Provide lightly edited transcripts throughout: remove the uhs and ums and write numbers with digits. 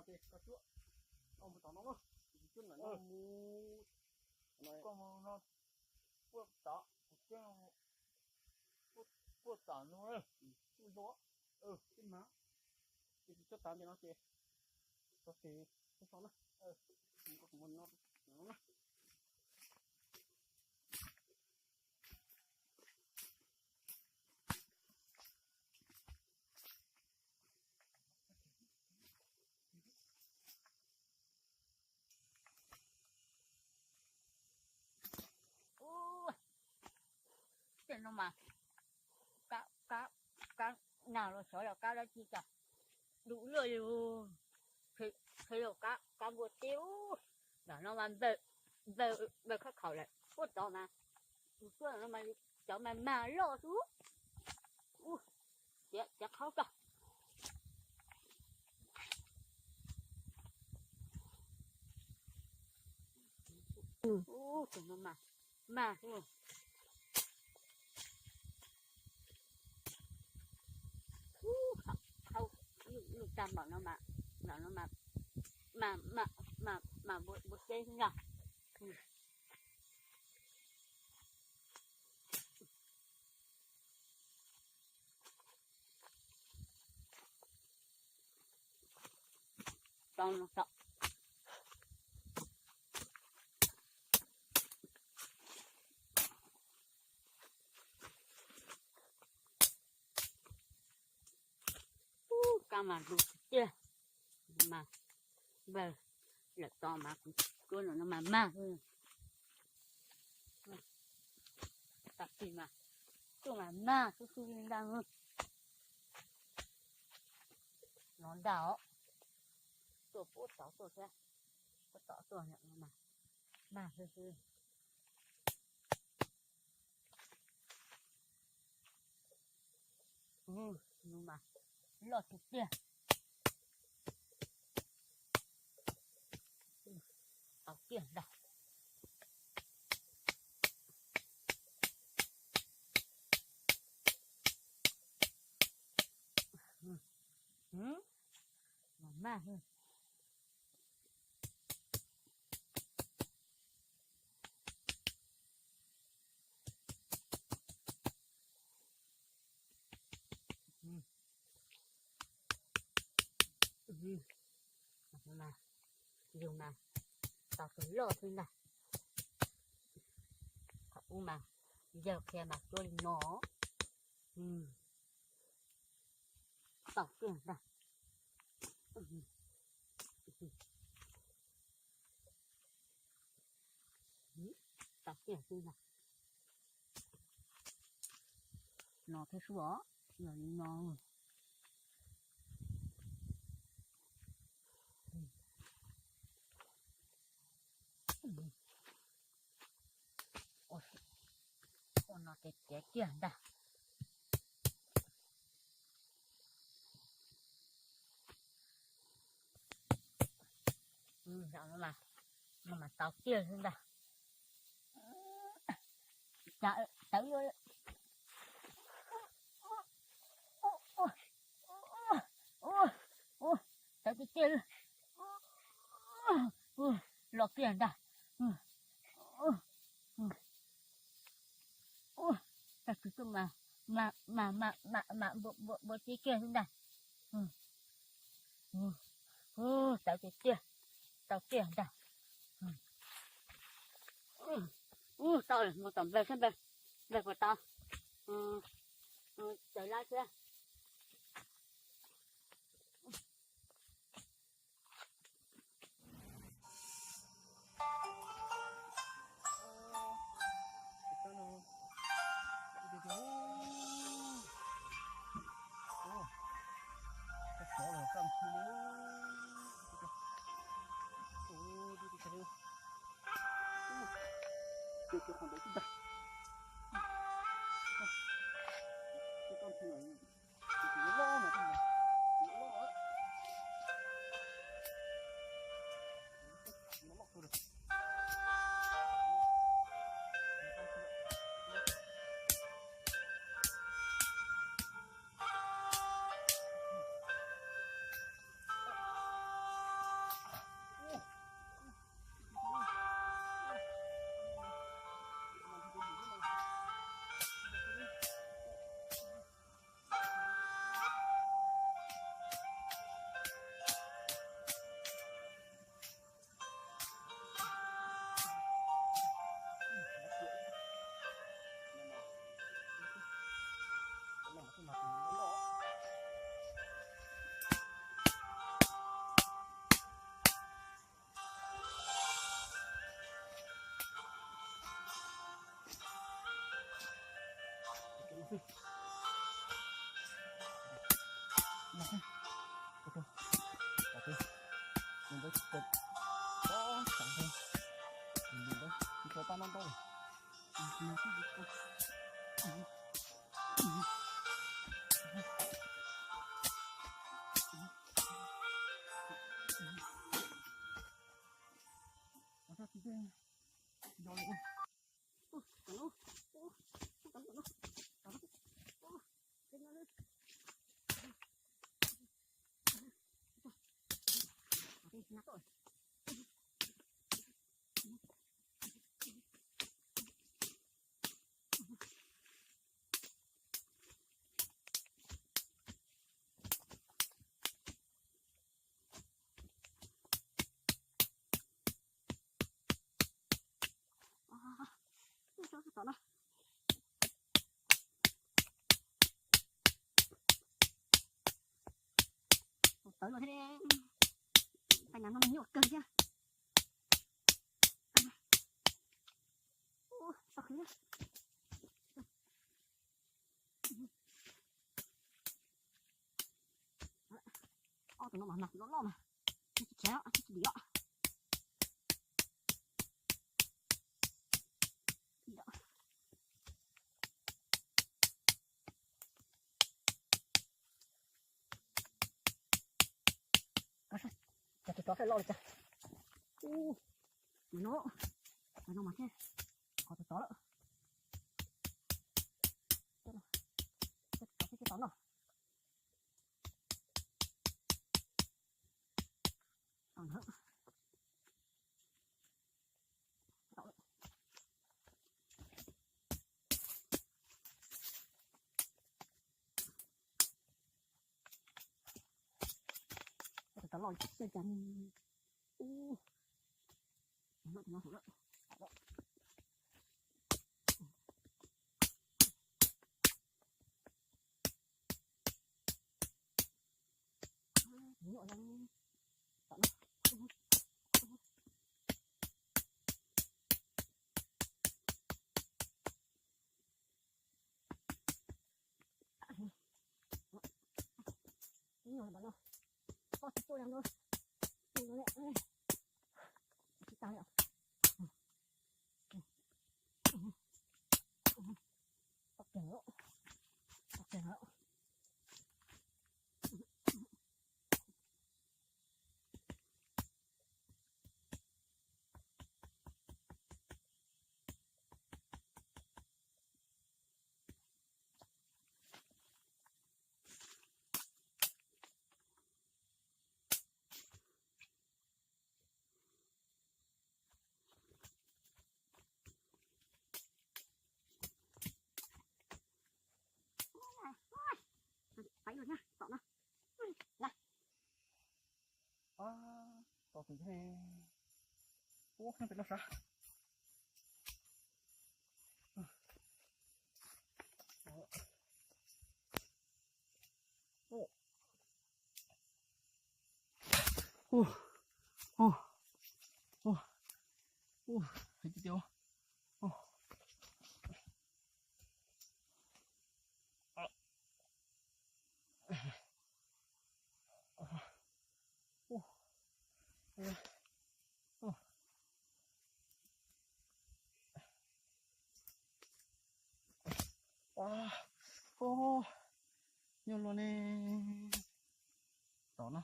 nó thì cá chuột ông một tao nó chứ là nó mu con nó bớt tỏ cái bớt tỏ nữa cái gió cái má thì chất tán cho nó kìa có thể cái số nó có muốn nó nó mà cá nào nó sỏi là cá đó chi cả đủ rồi luôn thì cá bùa tiêu là nó mà về khắc khẩu lại bút đó mà bữa nó mà cho mà lo xuống chắc khó cả tụi nó mà không lúc tam bảo nó mà bút tên nhỉ cho nó sợ cá mà đủ chưa mà về là to mà cứ nó mà tập gì mà cứ mà cứ đang nó đảo tổ bút tỏ tổ xe có tỏ tổ nhận mà cứ nhưng mà lọt thực tiền tỏ tiền đảo mà mà dùng mà tao phải lo thôi nè không mà giờ khe mà tôi nó tao tiền nè tao tiền thôi nè nó thấy số rồi nó ôi con nó cái kia đã sao nó mà tao kia hơn đã chạy tới rồi tới cái kia lọt tiền đã cái cái mà bộ chi kia hơn đã tới cái kia tao kia đã tao một tầm về xem về của tao trở lại chưa số là cầm chi cái con đấy chúng ta cái con thuyền nó lo mà thằng này nó lo á nó mọc rồi với cực đó chẳng hơn mình đó chỉ có ta non thôi mình cái gì cơ nó chỉ cái rồi tao nó tới rồi thế đấy phải làm nó nhiều cân chứ sao khí tụi nó mà nặng nó mà chỉ chéo chỉ đi đó cho cái lo được chưa nó mà thế có cái đó cái đó nó còn hơn cái đó lo chơi chăn nó thủ đó nhọ răng tận nó bạn ơi có tôi làm thôi nó lại tao ạ ok phải rồi nha tao nó này tao thấy thế ô không phải là sao thấy chưa nhiều luôn nè đó nó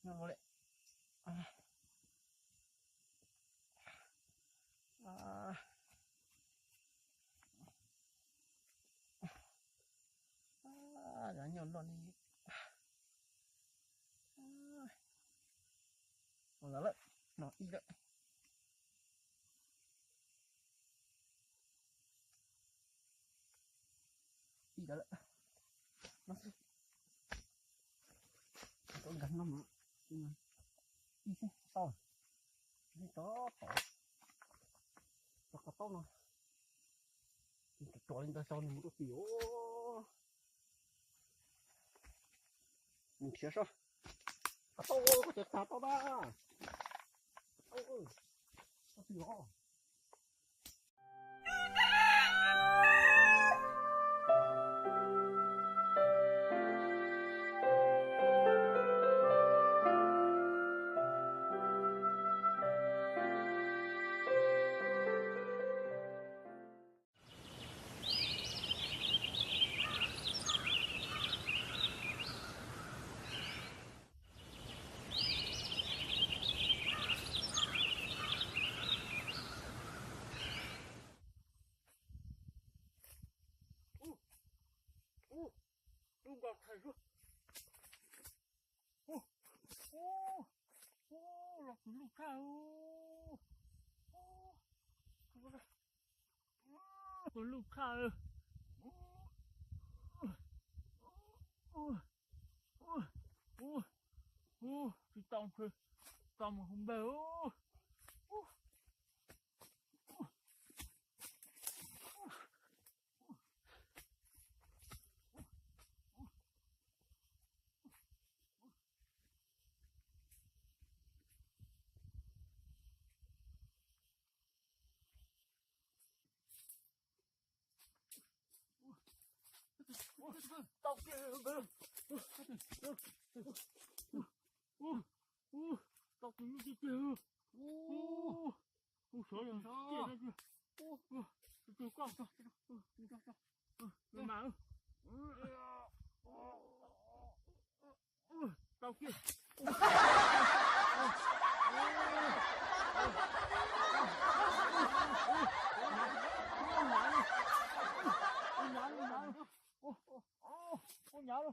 nhiều luôn đấy đã nhiều luôn đi nó lại nó đi đấy đi đó lại nó tôi gắn nó mà đi xem to đi to to to nó trò lên ta sau này một cái kiểu mình chia sao to có thể sao to ba ôi có kiểu chạy xuống. Là cái lục cao. Cái lục cao. Cái tông thôi, tông không béo. Tao kia bên tao kia như kia sợ rồi kia ra kia kia con cho mà tao kia con nháo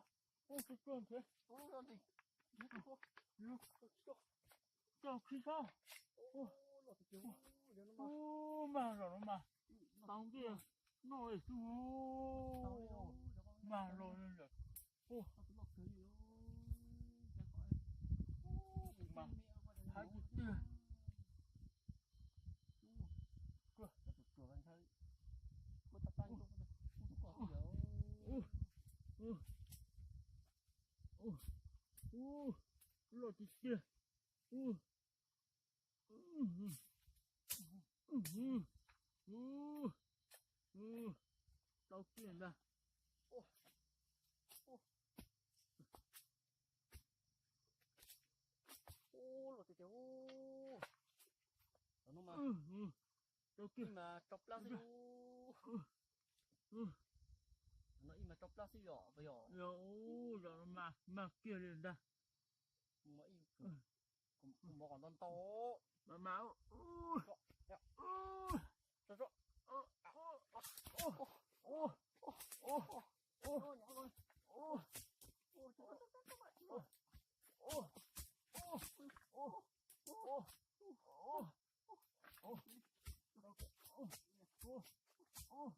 rồi, cái cơn thế, cho khi sao, mà rồi mà, tao kia, nói chú, mà rồi rồi, mà, hai cái kia, lo cái kia, tao kia nè, lo cái kia, nó mà, tao kia mà chọc lá xíu, nó im mà chọc lá xíu nhỏ bây giờ, rồi mà kia lên đây, mà im, cũng bỏ còn non to, mà máu, Oh,